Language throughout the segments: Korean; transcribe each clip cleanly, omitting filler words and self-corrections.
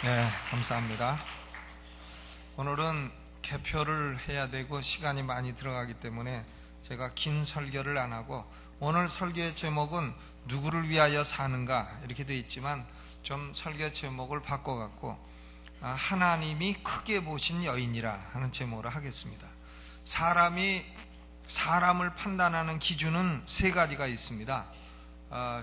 네, 감사합니다. 오늘은 개표를 해야 되고 시간이 많이 들어가기 때문에 제가 긴 설교를 안 하고, 오늘 설교의 제목은 누구를 위하여 사는가 이렇게 되어 있지만 좀 설교 제목을 바꿔갖고 하나님이 크게 보신 여인이라 하는 제목으로 하겠습니다. 사람이 사람을 판단하는 기준은 세 가지가 있습니다.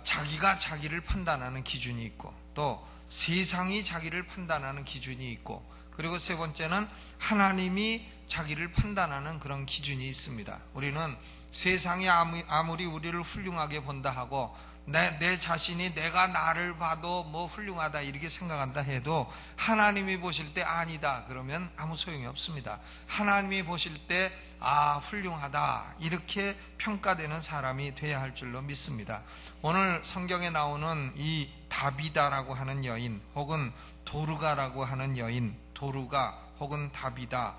자기가 자기를 판단하는 기준이 있고, 또 세상이 자기를 판단하는 기준이 있고, 그리고 세 번째는 하나님이 자기를 판단하는 그런 기준이 있습니다. 우리는 세상이 아무리 우리를 훌륭하게 본다 하고 내 자신이 내가 나를 봐도 뭐 훌륭하다 이렇게 생각한다 해도 하나님이 보실 때 아니다 그러면 아무 소용이 없습니다. 하나님이 보실 때 훌륭하다 이렇게 평가되는 사람이 돼야 할 줄로 믿습니다. 오늘 성경에 나오는 이 다비다라고 하는 여인, 혹은 도르가라고 하는 여인, 도르가 혹은 다비다,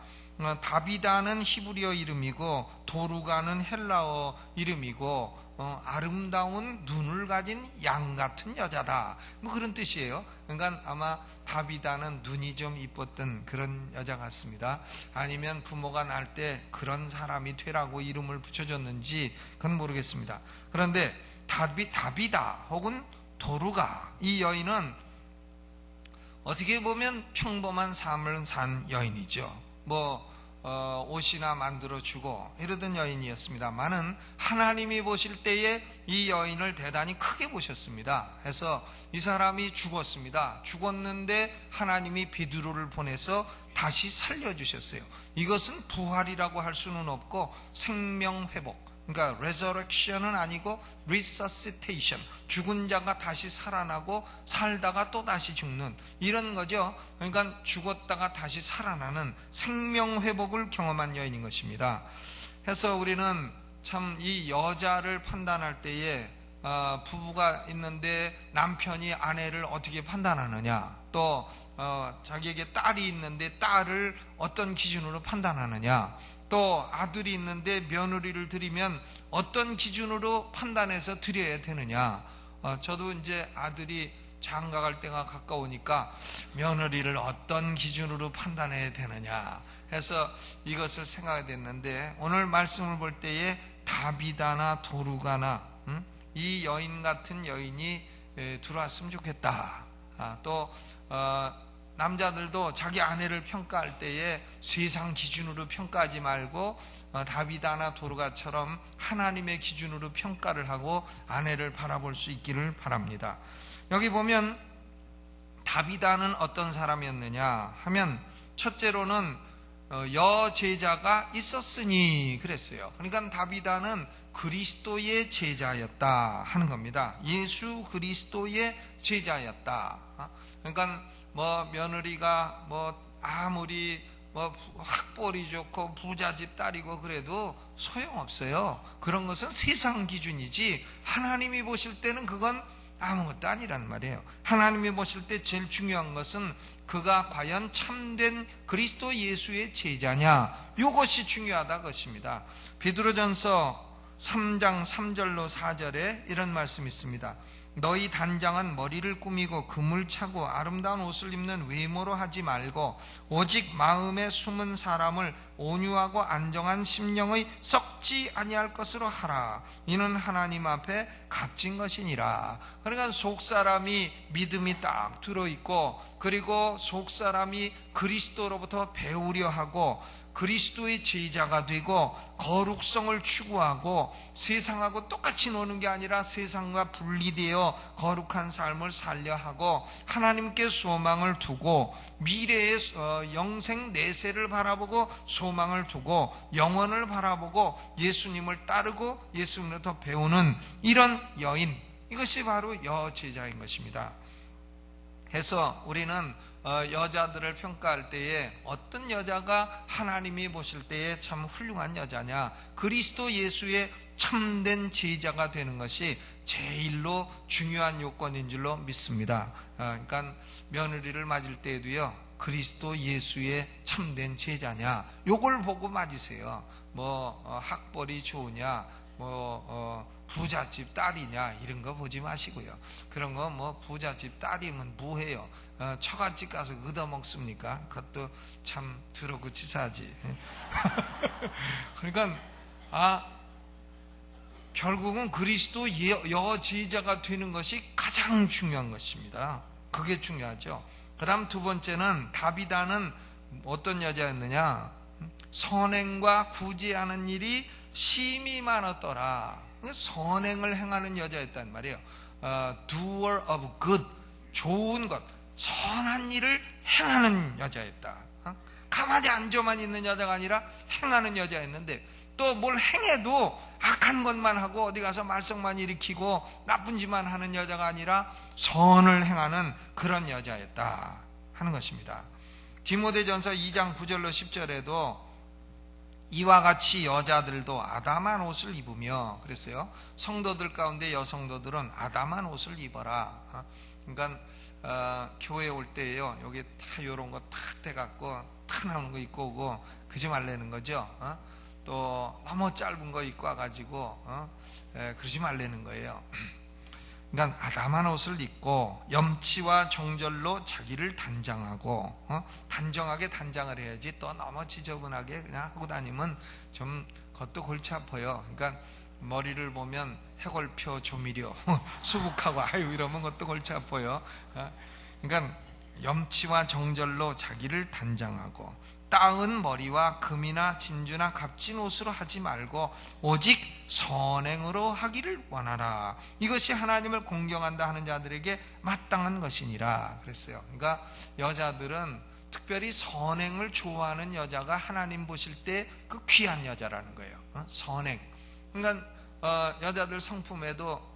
다비다는 히브리어 이름이고 도르가는 헬라어 이름이고, 아름다운 눈을 가진 양 같은 여자다 뭐 그런 뜻이에요. 그러니까 아마 다비다는 눈이 좀 이뻤던 그런 여자 같습니다. 아니면 부모가 날 때 그런 사람이 되라고 이름을 붙여줬는지 그건 모르겠습니다. 그런데 다비다 혹은 도르가, 이 여인은 어떻게 보면 평범한 삶을 산 여인이죠. 옷이나 만들어주고 이러던 여인이었습니다만은 하나님이 보실 때에 이 여인을 대단히 크게 보셨습니다. 해서 이 사람이 죽었습니다. 죽었는데 하나님이 베드로를 보내서 다시 살려주셨어요. 이것은 부활이라고 할 수는 없고 생명회복, 그러니까 resurrection은 아니고 resuscitation, 죽은 자가 다시 살아나고 살다가 또 다시 죽는 이런 거죠. 그러니까 죽었다가 다시 살아나는 생명회복을 경험한 여인인 것입니다. 해서 우리는 참 이 여자를 판단할 때에 부부가 있는데 남편이 아내를 어떻게 판단하느냐, 또 자기에게 딸이 있는데 딸을 어떤 기준으로 판단하느냐, 또 아들이 있는데 며느리를 드리면 어떤 기준으로 판단해서 드려야 되느냐. 저도 이제 아들이 장가갈 때가 가까우니까 며느리를 어떤 기준으로 판단해야 되느냐 해서 이것을 생각하게 됐는데, 오늘 말씀을 볼 때에 다비다나 도르가나 이 여인 같은 여인이 들어왔으면 좋겠다. 또 남자들도 자기 아내를 평가할 때에 세상 기준으로 평가하지 말고 다비다나 도르가처럼 하나님의 기준으로 평가를 하고 아내를 바라볼 수 있기를 바랍니다. 여기 보면 다비다는 어떤 사람이었느냐 하면, 첫째로는 여제자가 있었으니 그랬어요. 그러니까 다비다는 그리스도의 제자였다 하는 겁니다. 예수 그리스도의 제자였다. 그러니까 며느리가 아무리 학벌이 좋고 부잣집 딸이고 그래도 소용없어요. 그런 것은 세상 기준이지 하나님이 보실 때는 그건 아무것도 아니란 말이에요. 하나님이 보실 때 제일 중요한 것은 그가 과연 참된 그리스도 예수의 제자냐, 이것이 중요하다 것입니다. 베드로전서 3장 3절로 4절에 이런 말씀이 있습니다. 너희 단장은 머리를 꾸미고 금을 차고 아름다운 옷을 입는 외모로 하지 말고 오직 마음에 숨은 사람을 온유하고 안정한 심령의 썩지 아니할 것으로 하라. 이는 하나님 앞에 값진 것이니라. 그러니까 속사람이 믿음이 딱 들어있고, 그리고 속사람이 그리스도로부터 배우려 하고 그리스도의 제자가 되고 거룩성을 추구하고 세상하고 똑같이 노는 게 아니라 세상과 분리되어 거룩한 삶을 살려 하고 하나님께 소망을 두고 미래의 영생 내세를 바라보고 소망을 두고 영원을 바라보고 예수님을 따르고 예수님으로부터 배우는 이런 여인, 이것이 바로 여제자인 것입니다. 해서 우리는 여자들을 평가할 때에 어떤 여자가 하나님이 보실 때에 참 훌륭한 여자냐, 그리스도 예수의 참된 제자가 되는 것이 제일로 중요한 요건인 줄로 믿습니다. 그러니까 며느리를 맞을 때에도요, 그리스도 예수의 참된 제자냐, 요걸 보고 맞으세요. 학벌이 좋으냐, 부잣집 딸이냐 이런 거 보지 마시고요. 그런 거 뭐 부잣집 딸이면 뭐해요? 처갓집 가서 얻어먹습니까? 그것도 참 더럽고 치사하지. 그러니까 결국은 그리스도 여제자가 되는 것이 가장 중요한 것입니다. 그게 중요하죠. 그 다음 두 번째는 다비다는 어떤 여자였느냐? 선행과 구제하는 일이 심히 많았더라. 선행을 행하는 여자였단 말이에요. Doer of good, 좋은 것, 선한 일을 행하는 여자였다. 가만히 앉아만 있는 여자가 아니라 행하는 여자였는데, 또 뭘 행해도 악한 것만 하고 어디 가서 말썽만 일으키고 나쁜 짓만 하는 여자가 아니라 선을 행하는 그런 여자였다 하는 것입니다. 디모데전서 2장 9절로 10절에도 이와 같이 여자들도 아담한 옷을 입으며, 그랬어요. 성도들 가운데 여성도들은 아담한 옷을 입어라. 그러니까 교회 올 때에요, 여기 다 이런 거 탁 대갖고 탁 나오는 거 입고 오고 그러지 말라는 거죠. 또 너무 짧은 거 입고 와가지고 그러지 말라는 거예요. 그러니까 아담한 옷을 입고 염치와 정절로 자기를 단장하고, 단정하게 단장을 해야지 또 너무 지저분하게 그냥 하고 다니면 좀 그것도 골치 아파요. 그러니까 머리를 보면 해골표 조미료 수북하고 아유 이러면 그것도 골치 아파요. 그러니까 염치와 정절로 자기를 단장하고, 따은 머리와 금이나 진주나 값진 옷으로 하지 말고 오직 선행으로 하기를 원하라. 이것이 하나님을 공경한다 하는 자들에게 마땅한 것이니라 그랬어요. 그러니까 여자들은 특별히 선행을 좋아하는 여자가 하나님 보실 때 그 귀한 여자라는 거예요. 선행. 그러니까 여자들 성품에도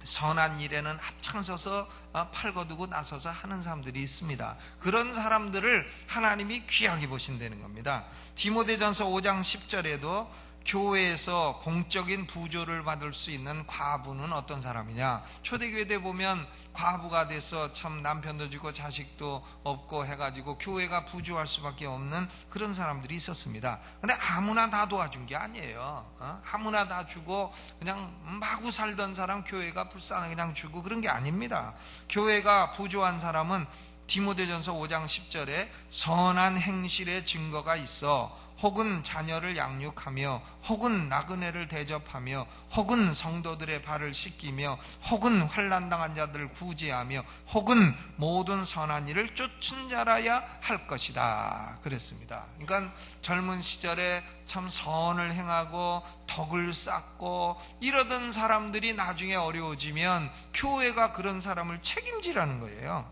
선한 일에는 앞장서서 팔 거두고 나서서 하는 사람들이 있습니다. 그런 사람들을 하나님이 귀하게 보신다는 겁니다. 디모데전서 5장 10절에도 교회에서 공적인 부조를 받을 수 있는 과부는 어떤 사람이냐? 초대교회 때 보면 과부가 돼서 참 남편도 주고 자식도 없고 해가지고 교회가 부조할 수밖에 없는 그런 사람들이 있었습니다. 근데 아무나 다 도와준 게 아니에요. 아무나 다 주고 그냥 마구 살던 사람 교회가 불쌍하게 그냥 주고 그런 게 아닙니다. 교회가 부조한 사람은 디모데전서 5장 10절에 선한 행실의 증거가 있어 혹은 자녀를 양육하며 혹은 나그네를 대접하며 혹은 성도들의 발을 씻기며 혹은 환난당한 자들을 구제하며 혹은 모든 선한 일을 쫓은 자라야 할 것이다 그랬습니다. 그러니까 젊은 시절에 참 선을 행하고 덕을 쌓고 이러던 사람들이 나중에 어려워지면 교회가 그런 사람을 책임지라는 거예요.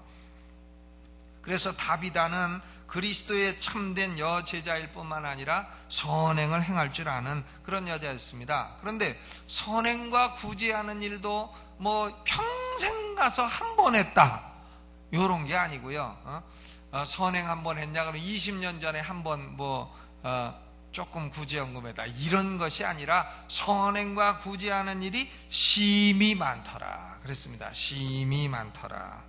그래서 다비다는 그리스도의 참된 여제자일 뿐만 아니라 선행을 행할 줄 아는 그런 여자였습니다. 그런데 선행과 구제하는 일도 뭐 평생 가서 한 번 했다 이런 게 아니고요. 선행 한 번 했냐 그러면 20년 전에 한 번 조금 구제연금에다 이런 것이 아니라 선행과 구제하는 일이 심히 많더라 그랬습니다. 심히 많더라.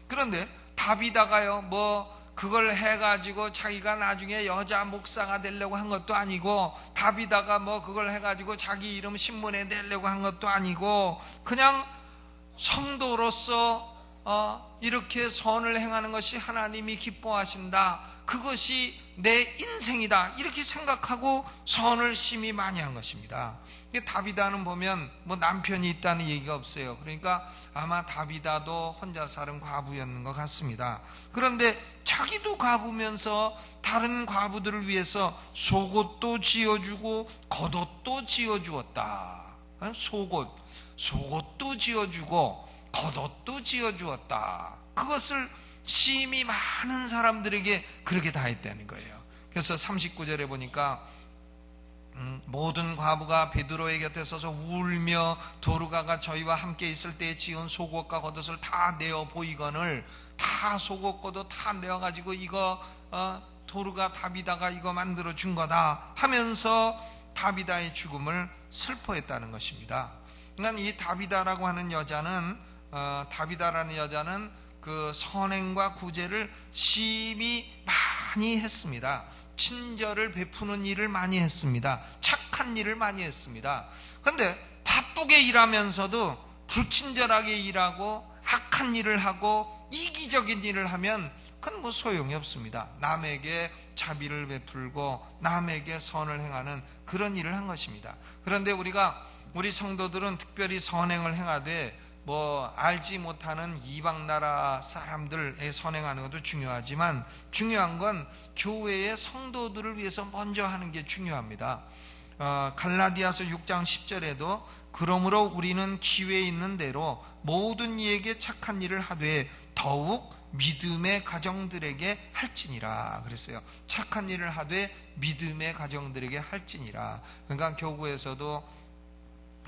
그런데 다비다가요 그걸 해가지고 자기가 나중에 여자 목사가 되려고 한 것도 아니고, 다비다가 그걸 해가지고 자기 이름 신문에 내려고 한 것도 아니고, 그냥 성도로서 이렇게 선을 행하는 것이 하나님이 기뻐하신다, 그것이 내 인생이다 이렇게 생각하고 선을 심히 많이 한 것입니다. 다비다는 보면 남편이 있다는 얘기가 없어요. 그러니까 아마 다비다도 혼자 사는 과부였는 것 같습니다. 그런데 자기도 과부면서 다른 과부들을 위해서 속옷도 지어주고 겉옷도 지어주었다. 속옷도 지어주고 겉옷도 지어주었다. 그것을 심히 많은 사람들에게 그렇게 다 했다는 거예요. 그래서 39절에 보니까 모든 과부가 베드로의 곁에 서서 울며 도르가가 저희와 함께 있을 때에 지은 속옷과 겉옷을 다 내어 보이거늘, 다 속옷 겉옷 다 내어가지고 이거 도르가 다비다가 이거 만들어 준 거다 하면서 다비다의 죽음을 슬퍼했다는 것입니다. 그러니까 이 다비다라고 하는 여자는 그 선행과 구제를 심히 많이 했습니다. 친절을 베푸는 일을 많이 했습니다. 착한 일을 많이 했습니다. 그런데 바쁘게 일하면서도 불친절하게 일하고 악한 일을 하고 이기적인 일을 하면 그건 뭐 소용이 없습니다. 남에게 자비를 베풀고 남에게 선을 행하는 그런 일을 한 것입니다. 그런데 우리 성도들은 특별히 선행을 행하되 뭐 알지 못하는 이방 나라 사람들의 선행하는 것도 중요하지만 중요한 건 교회의 성도들을 위해서 먼저 하는 게 중요합니다. 갈라디아서 6장 10절에도 그러므로 우리는 기회 있는 대로 모든 이에게 착한 일을 하되 더욱 믿음의 가정들에게 할지니라 그랬어요. 착한 일을 하되 믿음의 가정들에게 할지니라. 그러니까 교구에서도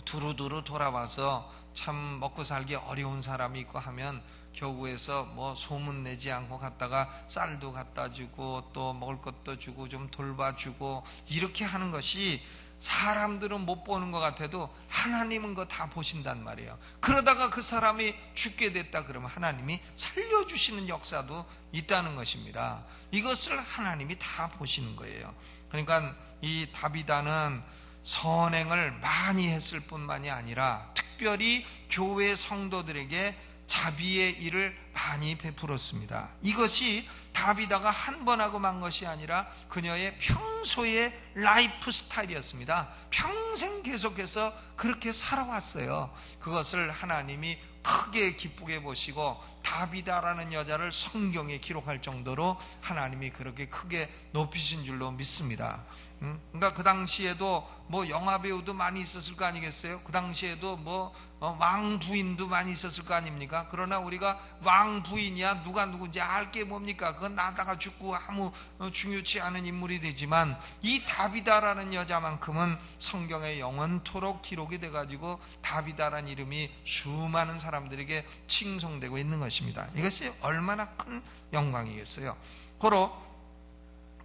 두루두루 돌아와서 참 먹고 살기 어려운 사람이 있고 하면 교구에서 뭐 소문내지 않고 갔다가 쌀도 갖다 주고 또 먹을 것도 주고 좀 돌봐주고 이렇게 하는 것이 사람들은 못 보는 것 같아도 하나님은 그거 다 보신단 말이에요. 그러다가 그 사람이 죽게 됐다 그러면 하나님이 살려주시는 역사도 있다는 것입니다. 이것을 하나님이 다 보시는 거예요. 그러니까 이 다비다는 선행을 많이 했을 뿐만이 아니라 특별히 교회 성도들에게 자비의 일을 많이 베풀었습니다. 이것이 다비다가 한 번 하고 만 것이 아니라 그녀의 평소의 라이프 스타일이었습니다. 평생 계속해서 그렇게 살아왔어요. 그것을 하나님이 크게 기쁘게 보시고 다비다라는 여자를 성경에 기록할 정도로 하나님이 그렇게 크게 높이신 줄로 믿습니다. 그러니까 그 당시에도 뭐 영화 배우도 많이 있었을 거 아니겠어요? 그 당시에도 뭐 왕 부인도 많이 있었을 거 아닙니까? 그러나 우리가 왕 부인이야 누가 누군지 알 게 뭡니까? 그건 나다가 죽고 아무 중요치 않은 인물이 되지만 이 다비다라는 여자만큼은 성경에 영원토록 기록이 돼가지고 다비다라는 이름이 수많은 사람들에게 칭송되고 있는 것입니다. 이것이 얼마나 큰 영광이겠어요. 고로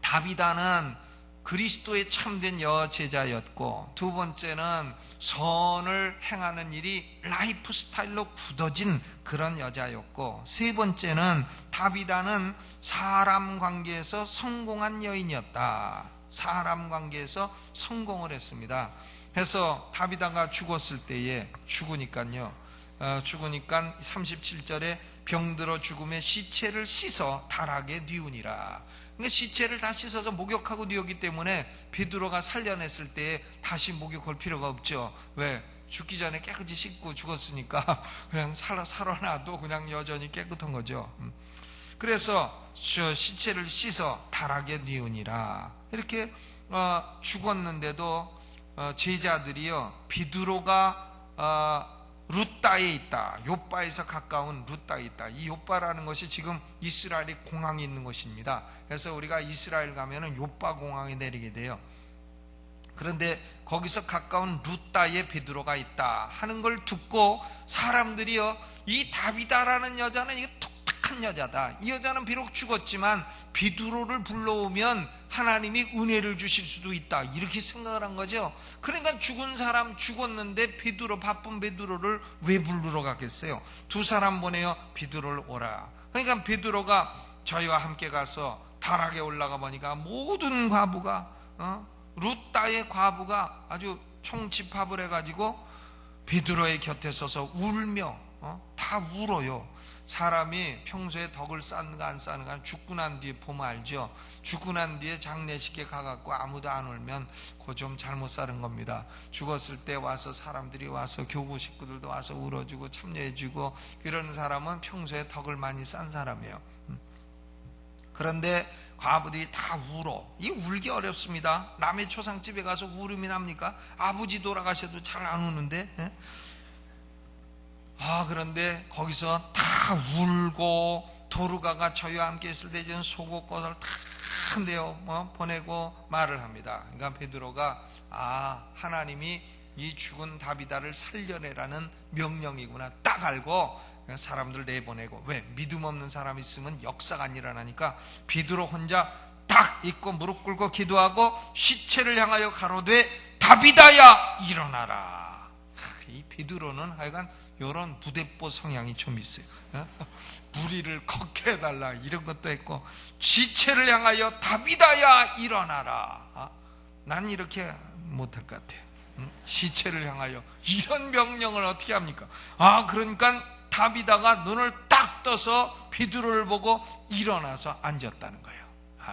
다비다는 그리스도의 참된 여제자였고, 두 번째는 선을 행하는 일이 라이프 스타일로 굳어진 그런 여자였고, 세 번째는 다비다는 사람 관계에서 성공한 여인이었다. 사람 관계에서 성공을 했습니다. 그래서 다비다가 죽었을 때에 죽으니까 37절에 병들어 죽음에 시체를 씻어 달하게 뉘우니라. 그러니까 시체를 다 씻어서 목욕하고 뉘었기 때문에 베드로가 살려냈을 때 다시 목욕할 필요가 없죠. 왜? 죽기 전에 깨끗이 씻고 죽었으니까 그냥 살아나도 그냥 여전히 깨끗한 거죠. 그래서 시체를 씻어 달하게 뉘우니라. 이렇게 죽었는데도 제자들이요, 베드로가 루따에 있다, 요빠에서 가까운 루따에 있다. 이 요빠라는 것이 지금 이스라엘의 공항이 있는 곳입니다. 그래서 우리가 이스라엘 가면은 요빠 공항에 내리게 돼요. 그런데 거기서 가까운 루따에 베드로가 있다 하는 걸 듣고 사람들이요, 이 다비다라는 여자는 이게 독특한 여자다, 이 여자는 비록 죽었지만 베드로를 불러오면 하나님이 은혜를 주실 수도 있다, 이렇게 생각을 한 거죠. 그러니까 죽은 사람 죽었는데 바쁜 베드로를 왜 부르러 갔겠어요? 두 사람 보내요. 베드로를 오라. 그러니까 베드로가 저희와 함께 가서 달하게 올라가 보니까 모든 과부가 루따의 과부가 아주 총집합을 해가지고 베드로의 곁에 서서 울며 다 울어요. 사람이 평소에 덕을 쌓는가 안 쌓는가 죽고 난 뒤에 보면 알죠. 죽고 난 뒤에 장례식에 가갖고 아무도 안 울면 그거 좀 잘못 사는 겁니다. 죽었을 때 와서 사람들이 와서 교구 식구들도 와서 울어주고 참여해주고 그런 사람은 평소에 덕을 많이 쌓은 사람이에요. 그런데 과부들이 다 울어. 이 울기 어렵습니다. 남의 초상집에 가서 울음이 납니까? 아버지 돌아가셔도 잘 안 우는데. 그런데 거기서 다 울고 도르가가 저희와 함께 있을 때 이제 속옷것을 다 내어 보내고 말을 합니다. 그러니까 베드로가 하나님이 이 죽은 다비다를 살려내라는 명령이구나 딱 알고 사람들 내보내고, 왜? 믿음 없는 사람 있으면 역사가 안 일어나니까 베드로 혼자 딱 있고 무릎 꿇고 기도하고 시체를 향하여 가로되 다비다야 일어나라. 이 베드로는 하여간 이런 부대뽀 성향이 좀 있어요. 무리를 걷게 해달라 이런 것도 했고, 시체를 향하여 다비다야 일어나라. 난 이렇게 못할 것 같아요. 시체를 향하여. 이런 명령을 어떻게 합니까? 그러니까 다비다가 눈을 딱 떠서 베드로를 보고 일어나서 앉았다는 거예요.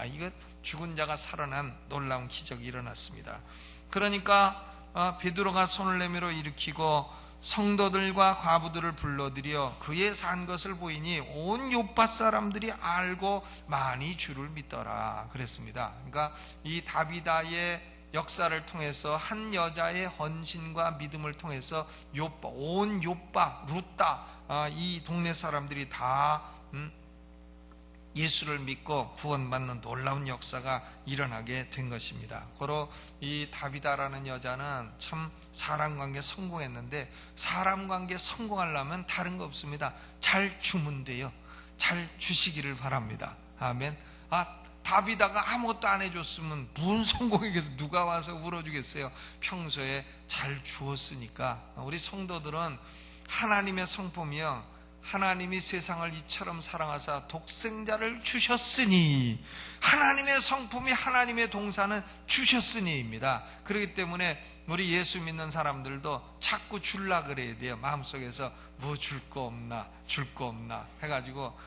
이거 죽은 자가 살아난 놀라운 기적이 일어났습니다. 그러니까 베드로가 손을 내밀어 일으키고 성도들과 과부들을 불러들여 그의 산 것을 보이니 온 요파 사람들이 알고 많이 주를 믿더라 그랬습니다. 그러니까 이 다비다의 역사를 통해서 한 여자의 헌신과 믿음을 통해서 요파, 온 요파, 루따 이 동네 사람들이 다 예수를 믿고 구원받는 놀라운 역사가 일어나게 된 것입니다. 고로 이 다비다라는 여자는 참 사람관계 성공했는데, 사람관계 성공하려면 다른 거 없습니다. 잘 주면 돼요. 잘 주시기를 바랍니다. 아멘. 다비다가 아무것도 안 해줬으면 무슨 성공이겠어요? 누가 와서 울어주겠어요? 평소에 잘 주었으니까. 우리 성도들은 하나님의 성품이요, 하나님이 세상을 이처럼 사랑하사 독생자를 주셨으니, 하나님의 성품이, 하나님의 동사는 주셨으니입니다. 그렇기 때문에 우리 예수 믿는 사람들도 자꾸 줄라 그래야 돼요. 마음속에서 뭐 줄 거 없나, 줄 거 없나 해가지고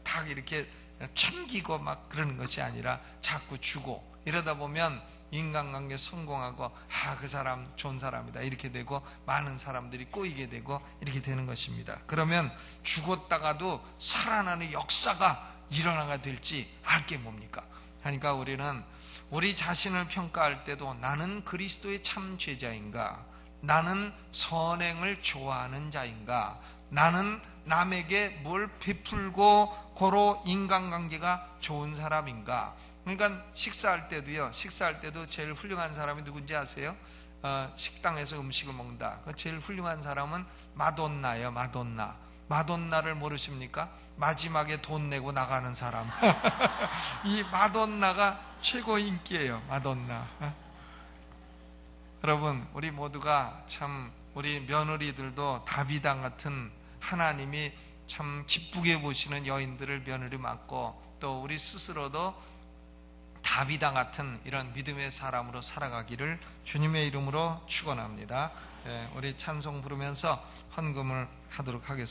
딱 이렇게 챙기고 막 그러는 것이 아니라 자꾸 주고, 이러다 보면 인간관계 성공하고 그 사람 좋은 사람이다 이렇게 되고 많은 사람들이 꼬이게 되고 이렇게 되는 것입니다. 그러면 죽었다가도 살아나는 역사가 일어나가 될지 알게 뭡니까? 그러니까 우리는 우리 자신을 평가할 때도 나는 그리스도의 참 제자인가, 나는 선행을 좋아하는 자인가, 나는 남에게 뭘 베풀고 고로 인간관계가 좋은 사람인가. 그러니까 식사할 때도 제일 훌륭한 사람이 누군지 아세요? 식당에서 음식을 먹는다. 제일 훌륭한 사람은 마돈나예요. 마돈나를 모르십니까? 마지막에 돈 내고 나가는 사람. 이 마돈나가 최고 인기예요. 마돈나. 여러분, 우리 모두가 참, 우리 며느리들도 다비다 같은 하나님이 참 기쁘게 보시는 여인들을 며느리 맡고, 또 우리 스스로도 다비다 같은 이런 믿음의 사람으로 살아가기를 주님의 이름으로 축원합니다. 우리 찬송 부르면서 헌금을 하도록 하겠습니다.